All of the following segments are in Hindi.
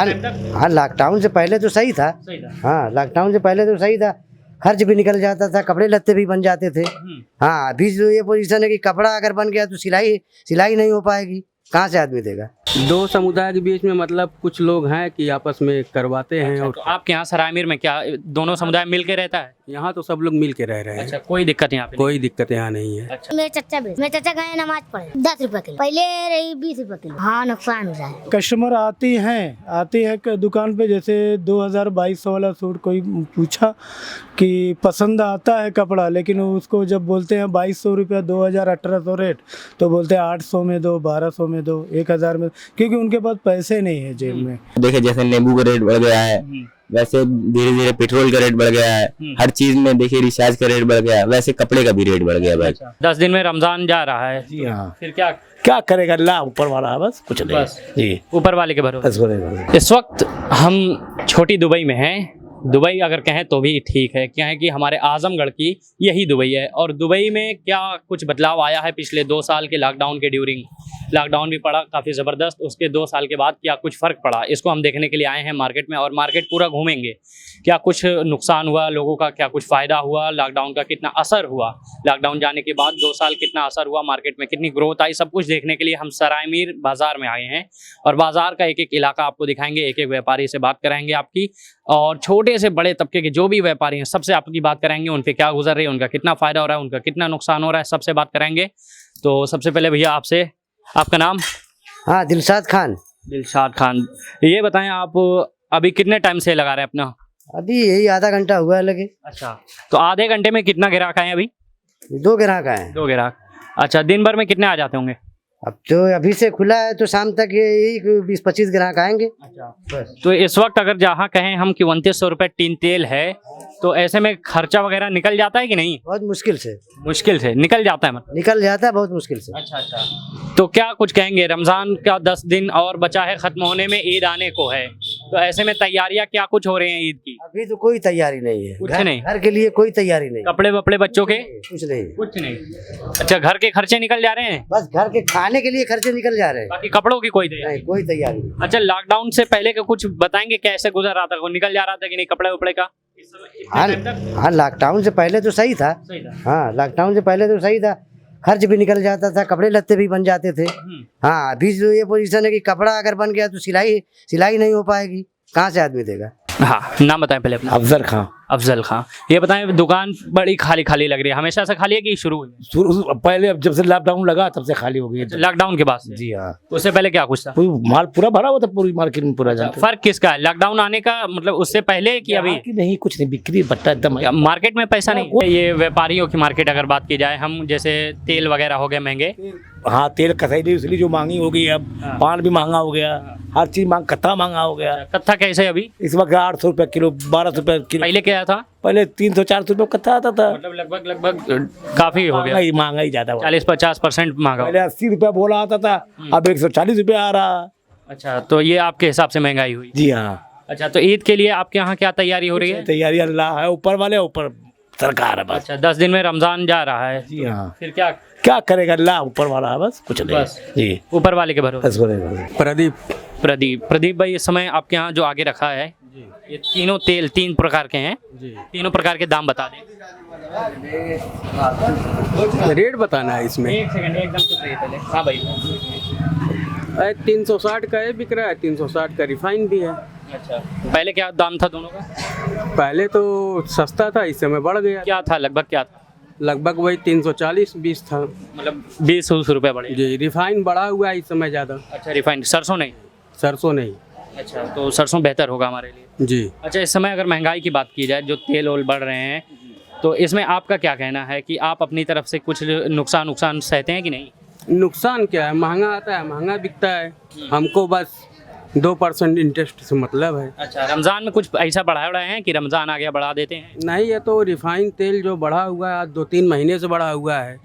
हाँ टाइम तक हाँ, लॉकडाउन से पहले तो सही था। सही था। हाँ, लॉकडाउन से पहले तो सही था, खर्च भी निकल जाता था, कपड़े लत्ते भी बन जाते थे। हाँ, अभी जो ये पोजीशन है कि कपड़ा अगर बन गया तो सिलाई नहीं हो पाएगी, कहाँ से आदमी देगा। दो समुदाय के बीच में मतलब कुछ लोग हैं कि आपस में करवाते हैं। अच्छा, और तो आपके यहाँ सरायमीर में क्या दोनों समुदाय मिल के रहता है? यहाँ तो सब लोग मिल के रह रहे हैं। अच्छा, कोई दिक्कत यहाँ पे कोई दिक्कत यहाँ नहीं है। अच्छा, मेरे चाचा गए नमाज पढ़े 10 रुपए किलो, पहले रही 20 रुपए किलो। हाँ, नुकसान हो रहा है। कस्टमर आती हैं दुकान पे, जैसे 2022 वाला सूट कोई पूछा कि पसंद आता है कपड़ा, लेकिन उसको जब बोलते हैं 2200 रुपया, 2000-1800 रेट, तो बोलते हैं 800 में दो, 1200 में दो, 1000 में, क्योंकि उनके पास पैसे नहीं है जेब में। देखिए जैसे नींबू का रेट बढ़ गया है, वैसे धीरे धीरे पेट्रोल का रेट बढ़ गया है, हर चीज में देखिए रिचार्ज का रेट बढ़ गया है, वैसे कपड़े का भी रेट बढ़ गया भाई। 10 दिन में रमजान जा रहा है, जी हाँ, फिर क्या क्या करेगा, अल्लाह ऊपर वाला है, बस कुछ नहीं। बस जी, ऊपर वाले के भरोसे। बस बोलेगा। इस वक्त हम छोटी दुबई में हैं। दुबई अगर कहें तो भी ठीक है, क्या है कि हमारे आजमगढ़ की यही दुबई है। और दुबई में क्या कुछ बदलाव आया है पिछले 2 साल के लॉकडाउन के ड्यूरिंग। लॉकडाउन भी पड़ा काफ़ी ज़बरदस्त, उसके 2 साल के बाद क्या कुछ फ़र्क पड़ा, इसको हम देखने के लिए आए हैं मार्केट में। और मार्केट पूरा घूमेंगे, क्या कुछ नुकसान हुआ लोगों का, क्या कुछ फ़ायदा हुआ, लॉकडाउन का कितना असर हुआ, लॉकडाउन जाने के बाद 2 साल कितना असर हुआ, मार्केट में कितनी ग्रोथ आई, सब कुछ देखने के लिए हम सरायमीर बाज़ार में आए हैं। और बाज़ार का एक एक इलाका आपको दिखाएंगे, एक एक व्यापारी से बात कराएंगे आपकी, और छोटे से बड़े तबके के जो भी व्यापारी हैं सबसे आपकी बात कराएंगे, उन पे क्या गुजर रही है, उनका कितना फ़ायदा हो रहा है, उनका कितना नुकसान हो रहा है, सबसे बात कराएंगे। तो सबसे पहले भैया आपसे, आपका नाम? हाँ, दिलशाद खान। दिलशाद खान, ये बताएं आप अभी कितने टाइम से लगा रहे हैं अपना? अभी यही आधा घंटा हुआ है लगे। अच्छा, तो आधे घंटे में कितना ग्राहक आए अभी? 2 ग्राहक आए। 2 ग्राहक। अच्छा, दिन भर में कितने आ जाते होंगे? अब तो अभी से खुला है तो शाम तक यही 20-25 ग्राहक आएंगे। बस। तो इस वक्त अगर जहाँ कहें हम कि 2900 रुपये टीन तेल है, तो ऐसे में खर्चा वगैरह निकल जाता है कि नहीं? बहुत मुश्किल से निकल जाता है मतलब। निकल जाता है, बहुत मुश्किल से। अच्छा, तो क्या कुछ कहेंगे, रमज़ान का 10 दिन और बचा है ख़त्म होने में, ईद आने को है, तो ऐसे में तैयारियां क्या कुछ हो रही हैं ईद की? अभी तो कोई तैयारी नहीं है, कुछ नहीं। घर के लिए कोई तैयारी नहीं, कपड़े वपड़े बच्चों के कुछ नहीं। अच्छा, घर के खर्चे निकल जा रहे हैं, बस घर के खाने के लिए खर्चे निकल जा रहे हैं, बाकी कपड़ों की कोई तैयारी नहीं, कोई तैयारी नहीं। अच्छा, लॉकडाउन से पहले का कुछ बताएंगे, कैसे गुजर रहा था, वो निकल जा रहा था कि नहीं कपड़े वपड़े का? हाँ, लॉकडाउन से पहले तो सही था। हाँ, लॉकडाउन से पहले तो सही था, खर्च भी निकल जाता था, कपड़े लत्ते भी बन जाते थे। हाँ, अभी जो ये पोजीशन है कि कपड़ा अगर बन गया तो सिलाई नहीं हो पाएगी, कहाँ से आदमी देगा। हाँ, नाम बताएं पहले अपना। अफजल खां। अफजल खां, ये बताएं दुकान बड़ी खाली खाली लग रही है, हमेशा से खाली है कि शुरू हुई? पहले अब जब से लॉकडाउन लगा तब से खाली हो गई। लॉकडाउन के बाद से? जी हाँ, उससे पहले क्या कुछ था? माल पूरा भरा हुआ था, पूरी मार्केट में पूरा जाता। फर्क किसका है, लॉकडाउन आने का मतलब उससे पहले कि अभी? नहीं, कुछ नहीं, बिक्री बट्टा एकदम। मार्केट में पैसा नहीं। ये व्यापारियों की मार्केट अगर बात की जाए, हम जैसे तेल वगैरह हो गए महंगे। हाँ, तेल कसाई इसलिए जो महंगी हो गई, अब पान भी महंगा हो गया, हर चीज कत्था महंगा हो गया। कत्था कैसे अभी? इस वक्त 800 रुपये किलो, 1200 रुपये किलो। पहले क्या था? पहले 300-400 रुपये कत्था आता था। मतलब लगभग काफी हो गया, महंगा ही ज्यादा, 40-50% महंगा। पहले 80 रुपया बोला आता था, अब 140 रुपया आ रहा। अच्छा, तो ये आपके हिसाब से महंगाई हुई? जी हाँ। अच्छा, तो ईद के लिए आपके यहाँ क्या तैयारी हो रही है? तैयारी अल्लाह है ऊपर वाले, ऊपर सरकार है बस। अच्छा, 10 दिन में रमजान जा रहा है। जी हाँ, फिर क्या करेगा, अल्लाह ऊपर वाला है, बस कुछ नहीं। बस जी, ऊपर वाले के भरोसे। बस बोलेगा। प्रदीप भाई, इस समय आपके यहाँ जो आगे रखा है, ये तीनों तेल 3 प्रकार के हैं, तीनों प्रकार के दाम बता दें। रेट बताना है इसमें। एक सेकंड, एकदम चुप रहिए पहले। हाँ भाई। 360 का ये बिक रहा है, 360 का रिफाइन भी है। अच्छा, पहले क्या दाम था दोनों का? पहले तो सस्ता था, इस समय बढ़ गया। क्या था लगभग, क्या था? लगभग वही 340-20 था, मतलब 20 रुपये बढ़े। जी। रिफाइन बढ़ा हुआ है इस समय ज़्यादा। अच्छा, रिफाइंड, सरसों नहीं? सरसों नहीं। अच्छा, तो सरसों बेहतर होगा हमारे लिए। जी। अच्छा, इस समय अगर महंगाई की बात की जाए, जो तेल ओल बढ़ रहे हैं, तो इसमें आपका क्या कहना है कि आप अपनी तरफ से कुछ नुकसान सहते हैं कि नहीं? नुकसान क्या है, महंगा आता है, महंगा बिकता है, हमको बस 2% इंटरेस्ट से मतलब है। अच्छा, रमज़ान में कुछ ऐसा बढ़ाए हैं कि रमज़ान आ गया बढ़ा देते हैं? नहीं, ये तो रिफाइन तेल जो बढ़ा हुआ है, आज 2-3 महीने से बढ़ा हुआ है,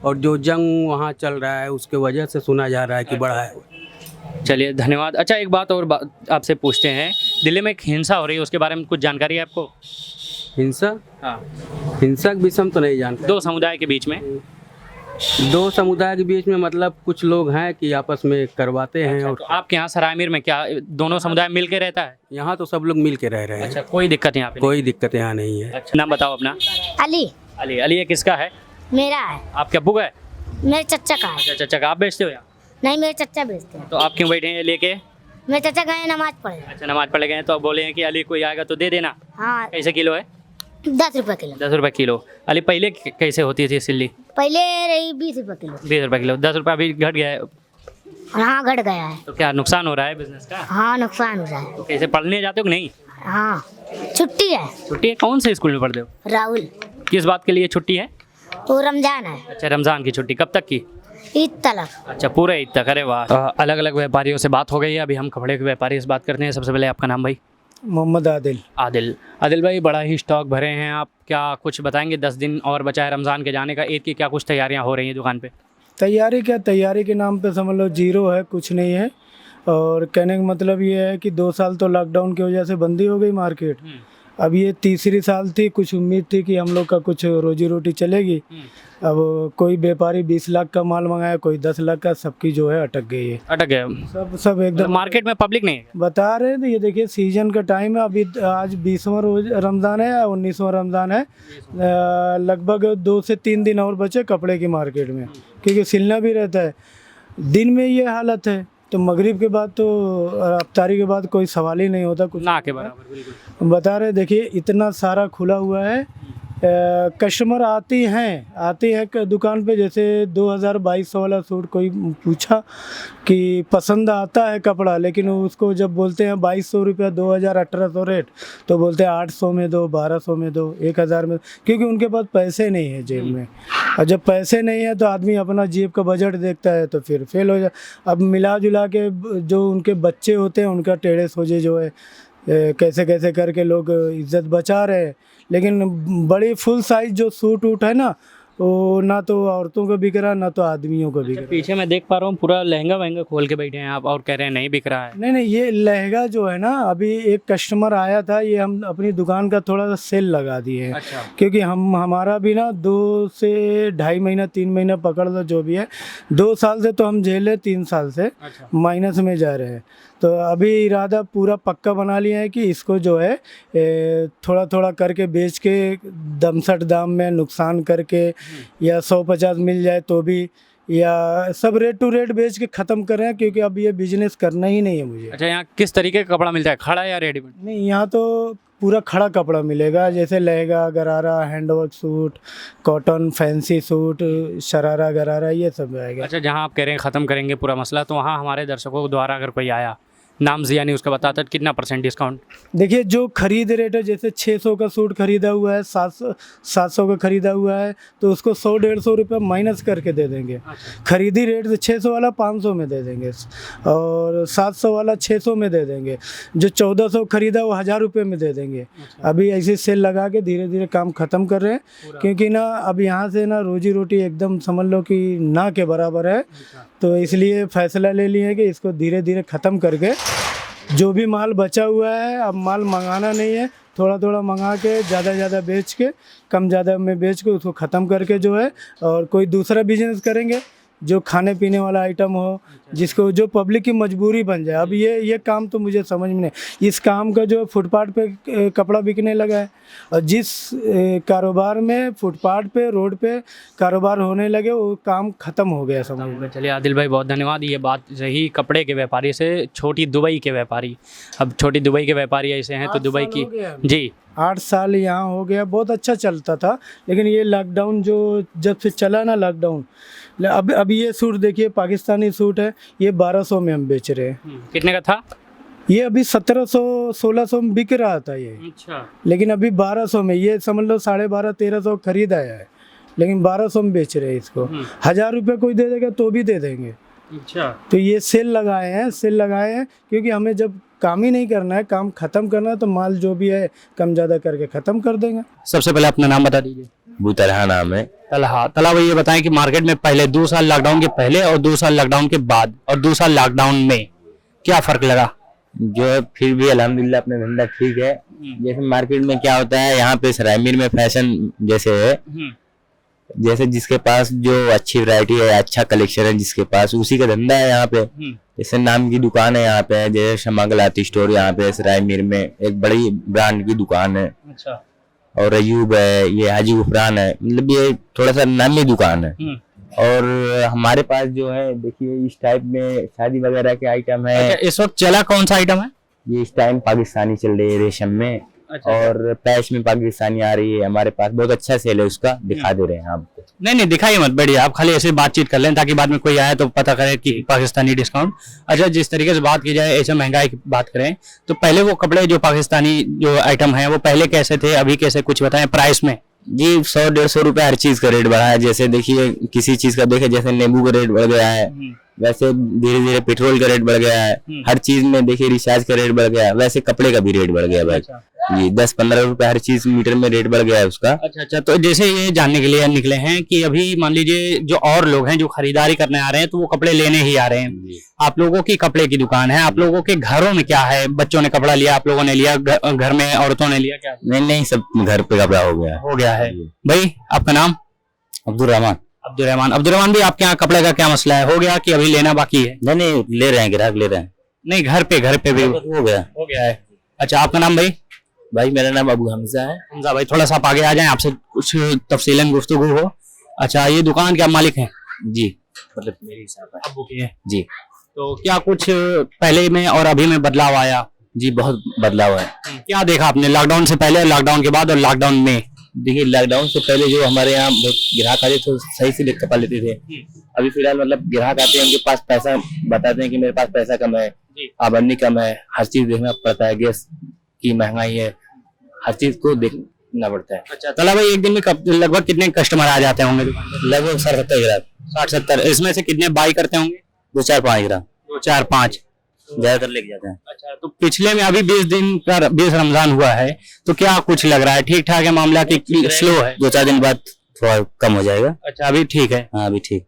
और जो जंग वहाँ चल रहा है उसके वजह से सुना जा रहा है कि बढ़ा है। चलिए, धन्यवाद। अच्छा, एक बात और आपसे पूछते हैं, दिल्ली में एक हिंसा हो रही है, उसके बारे में कुछ जानकारी है आपको? हिंसा? हाँ, हिंसा के विषय तो नहीं जानता। 2 समुदाय के बीच में दो समुदाय के बीच में मतलब कुछ लोग हैं कि आपस में करवाते हैं। और तो आपके यहाँ सरायमीर में क्या दोनों समुदाय मिल के रहता है? यहाँ तो सब लोग मिल के रह रहे हैं। अच्छा, कोई दिक्कत यहाँ पे कोई दिक्कत यहाँ नहीं है। नहीं? अच्छा, नाम बताओ अपना। अली अली। अली ये किसका है? मेरा है, आपके अब्बू का है? मेरे चचा का है। अच्छा, चाचा का आप बेचते हो यहाँ? नहीं, मेरे चचा बेचते हैं। तो आप क्यों बैठे हैं लेके? मेरे चचा गए नमाज पढ़े। अच्छा, नमाज पढ़ गए हैं तो अब बोले हैं कि अली कोई आएगा तो दे देना। हाँ, कैसे किलो है? 10 रुपये किलो। 10 रुपये किलो। अली पहले कैसे होती थी सिल्ली? पहले रही 20 रुपये किलो। 20 रुपये किलो। 10 रुपये अभी घट गया है। हाँ, घट गया है। तो क्या नुकसान हो रहा है बिजनेस का? हाँ, नुकसान हो रहा है। तो कैसे पढ़ने जाते हो कि नहीं? हाँ, छुट्टी है। छुट्टी है? कौन से स्कूल में पढ़ते हो? राहुल, किस बात के लिए छुट्टी है? वो रमजान है, अच्छा, रमजान की छुट्टी। कब तक की? ईद तलक। अच्छा, पूरे ईद तक। अरे वाह। अलग अलग व्यापारियों से बात हो गई है, अभी हम कपड़े के व्यापारी से बात करते हैं। सबसे पहले आपका नाम भाई? मोहम्मद आदिल। आदिल। आदिल भाई, बड़ा ही स्टॉक भरे हैं आप, क्या कुछ बताएंगे? 10 दिन और बचा है रमज़ान के जाने का, ईद की क्या कुछ तैयारियां हो रही हैं दुकान पे? तैयारी क्या, तैयारी के नाम पे समझ लो जीरो है, कुछ नहीं है। और कहने का मतलब ये है कि 2 साल तो लॉकडाउन की वजह से बंदी हो गई मार्केट। अब ये तीसरी साल थी, कुछ उम्मीद थी कि हम लोग का कुछ रोजी रोटी चलेगी। अब कोई व्यापारी 20 लाख का माल मंगाया, कोई 10 लाख का, सबकी जो है अटक गई है। अटक गया? सब एकदम मार्केट में पब्लिक नहीं है? बता रहे थे, ये देखिए सीजन का टाइम है। अभी आज 20वां रोज रमज़ान है, 19वां रमज़ान है। लगभग 2 से 3 दिन और बचे कपड़े की मार्केट में, क्योंकि सिलना भी रहता है। दिन में ये हालत है तो मगरिब के बाद तो अफ्तारी के बाद कोई सवाल ही नहीं होता कुछ ना के बराबर। बिल्कुल बता रहे। देखिए इतना सारा खुला हुआ है, कस्टमर आती हैं दुकान पे। जैसे 2022 वाला सूट कोई पूछा कि पसंद आता है कपड़ा, लेकिन उसको जब बोलते हैं 2200 रुपया, 2000 1800 रेट, तो बोलते हैं 800 में दो, 1200 में दो, 1000 में, क्योंकि उनके पास पैसे नहीं है जेब में। और जब पैसे नहीं है तो आदमी अपना जेब का बजट देखता है तो फिर फेल हो जाए। अब मिला जुला के जो उनके बच्चे होते हैं उनका टेढ़े सोझे जो है कैसे कैसे करके लोग इज्जत बचा रहे हैं। लेकिन बड़ी फुल साइज जो सूट वूट है ना, वो ना तो औरतों को बिक रहा, ना तो आदमियों को बिक रहा। पीछे मैं देख पा रहा हूँ पूरा लहंगा वहंगा खोल के बैठे हैं आप और कह रहे हैं नहीं बिक रहा है। नहीं, ये लहंगा जो है ना, अभी एक कस्टमर आया था, ये हम अपनी दुकान का थोड़ा सा सेल लगा दिए हैं। अच्छा। क्योंकि हमारा भी ना 2 से 2.5 महीना 3 महीना पकड़ लो जो भी है, 2 साल से तो हम झेले, 3 साल से माइनस में जा रहे हैं। तो अभी इरादा पूरा पक्का बना लिया है कि इसको जो है थोड़ा थोड़ा करके बेच के दमसट दाम में नुकसान करके, या 150 मिल जाए तो भी, या सब रेट टू रेट बेच के ख़त्म कर रहे हैं, क्योंकि अब ये बिजनेस करना ही नहीं है मुझे। अच्छा, यहाँ किस तरीके का कपड़ा मिलता है, खड़ा या रेडीमेड? नहीं, यहाँ तो पूरा खड़ा कपड़ा मिलेगा, जैसे लहंगा, गरारा, handwork suit, cotton, fancy suit, sharara गरारा, ये सब आएगा। अच्छा, जहाँ आप कह रहे हैं ख़त्म करेंगे पूरा मसला, तो वहाँ हमारे दर्शकों द्वारा अगर कोई आया, नाम से यानी उसका बताता है कितना % डिस्काउंट? देखिए जो खरीद रेट है, जैसे 600 का सूट खरीदा हुआ है, 700 का खरीदा हुआ है, तो उसको 100-150 रुपये माइनस करके दे देंगे। खरीदी रेट से 600 वाला 500 में दे देंगे, और 700 वाला 600 में दे देंगे। जो 1400 खरीदा वो 1000 रुपये में दे देंगे। अभी ऐसे सेल लगा के धीरे धीरे काम ख़त्म कर रहे हैं, क्योंकि ना अब यहाँ से ना रोजी रोटी एकदम समझ लो कि ना के बराबर है। तो इसलिए फ़ैसला ले लिए हैं कि इसको धीरे धीरे ख़त्म करके जो भी माल बचा हुआ है, अब माल मंगाना नहीं है, थोड़ा थोड़ा मंगा के ज़्यादा बेच के, कम ज़्यादा में बेच के उसको ख़त्म करके जो है, और कोई दूसरा बिजनेस करेंगे जो खाने पीने वाला आइटम हो, जिसको जो पब्लिक की मजबूरी बन जाए। अब ये काम तो मुझे समझ में नहीं, इस काम का जो फुटपाथ पे कपड़ा बिकने लगा है, और जिस कारोबार में फुटपाथ पे, रोड पे कारोबार होने लगे, वो काम ख़त्म हो गया समझ में। चलिए आदिल भाई, बहुत धन्यवाद। ये बात रही कपड़े के व्यापारी से। छोटी दुबई के व्यापारी, अब छोटी दुबई के व्यापारी ऐसे हैं तो दुबई की, जी 8 साल यहाँ हो गया, बहुत अच्छा चलता था। लेकिन ये लॉकडाउन जो जब से चला ना लॉकडाउन, अब ये सूट देखिए, पाकिस्तानी सूट है, ये 1200 में हम बेच रहे हैं। कितने का था ये? अभी 1700-1600 में बिक रहा था ये। अच्छा। लेकिन अभी 1200 में, ये समझ लो 1250-1300 खरीद आया है, लेकिन 1200 में बेच रहे हैं इसको। 1000 रुपये कोई दे देगा तो भी दे देंगे। अच्छा। तो ये सेल लगाए हैं क्योंकि हमें जब काम ही नहीं करना है, काम खत्म करना है, तो माल जो भी है कम ज़्यादा करके ख़त्म कर देंगे। सबसे पहले अपना नाम बता दीजिए। बुतरहा नाम है। तला भाई, ये बताएं कि मार्केट में पहले 2 साल लॉकडाउन के पहले और 2 साल लॉकडाउन के बाद और 2 साल लॉकडाउन में क्या फ़र्क लगा? जो है फिर भी अल्हम्दुलिल्लाह अपना धंधा ठीक है। जैसे मार्केट में क्या होता है, यहाँ पे सरायमीर में फैशन जैसे है, जैसे जिसके पास जो अच्छी वैरायटी है, अच्छा कलेक्शन है, जिसके पास उसी का धंधा है यहाँ पे। जैसे नाम की दुकान है यहाँ पे, जैसे शमागल आती स्टोर यहाँ पे सराय मीर में एक बड़ी ब्रांड की दुकान है। अच्छा। और अयूब है, ये हाजी गुफरान है, मतलब ये थोड़ा सा नामी दुकान है। और हमारे पास जो है देखिए इस टाइप में शादी वगैरह के आइटम है। अच्छा, इस वक्त चला कौन सा आइटम है? ये इस टाइम पाकिस्तानी चल रही है रेशम में। अच्छा। और पैच में पाकिस्तानी आ रही है हमारे पास, बहुत अच्छा सेल है उसका, दिखा दे रहे हैं आपको। नहीं दिखाइए मत, बैठिए आप, खाली ऐसे बातचीत कर लें ताकि बाद में कोई आए तो पता करे कि पाकिस्तानी डिस्काउंट। अच्छा, जिस तरीके से बात की जाए, ऐसे महंगाई की बात करें तो पहले वो कपड़े जो पाकिस्तानी जो आइटम है वो पहले कैसे थे, अभी कैसे, कुछ बताएं प्राइस में। जी 100-150 रुपए हर चीज का रेट बढ़ा है। जैसे देखिए किसी चीज का देखे, जैसे नींबू का रेट बढ़ गया है, वैसे धीरे धीरे पेट्रोल का रेट बढ़ गया है। हर चीज में देखिए रिचार्ज का रेट बढ़ गया है, वैसे कपड़े का भी रेट बढ़ गया भाई। जी 10-15 रुपए हर चीज मीटर में रेट बढ़ गया है उसका। अच्छा, तो जैसे ये जानने के लिए निकले हैं कि अभी मान लीजिए जो और लोग हैं जो खरीदारी करने आ रहे हैं तो वो कपड़े लेने ही आ रहे हैं। आप लोगों की कपड़े की दुकान है, आप लोगों के घरों में क्या है? बच्चों ने कपड़ा लिया, आप लोगों ने लिया, घर में औरतों ने लिया, क्या? नहीं सब घर पे कपड़ा हो गया है। भाई आपका नाम? अब्दुल रहमान भी आपके यहाँ कपड़े का क्या मसला है, हो गया कि अभी लेना बाकी है? नहीं ले रहे हैं, ग्राहक ले रहे हैं। नहीं, घर पे भी हो गया है। अच्छा, आपका नाम भाई? भाई मेरा नाम अबू हमजा है। हमजा भाई, थोड़ा सा आप आगे आ जाएं, आपसे कुछ तफसीलन गुफ्तगू हो। अच्छा, ये दुकान के आप मालिक हैं? जी, मतलब मेरे हिसाब से अब्बू की है जी। तो क्या कुछ पहले में और अभी में बदलाव आया? जी बहुत बदलाव है। क्या देखा आपने लॉकडाउन से पहले, लॉकडाउन के बाद और लॉकडाउन में? देखिए लॉकडाउन से पहले जो हमारे यहाँ बहुत ग्राहक आते थे सही से कपड़ा लेते थे। अभी फिलहाल मतलब ग्राहक आते हैं, उनके पास पैसा बताते हैं कि मेरे पास पैसा कम है, आमदनी कम है, हर चीज देखना पड़ता है, गैस की महंगाई है, हर चीज को देखना पड़ता है। अच्छा, तला भाई एक दिन में लगभग कितने कस्टमर आ जाते होंगे दुकान पर? लगभग 60-70 ग्राहक। 60-70। इसमें से कितने बाई करते होंगे? 2-4-5 ग्राहक। 2-4-5 ज्यादातर लेके जाते हैं। अच्छा, तो पिछले में अभी 20 दिन का 20 रमजान हुआ है तो क्या कुछ लग रहा है, ठीक ठाक है मामला कि स्लो है? 2-4 दिन बाद थोड़ा कम हो जाएगा। अच्छा, अभी ठीक है। हाँ अभी ठीक।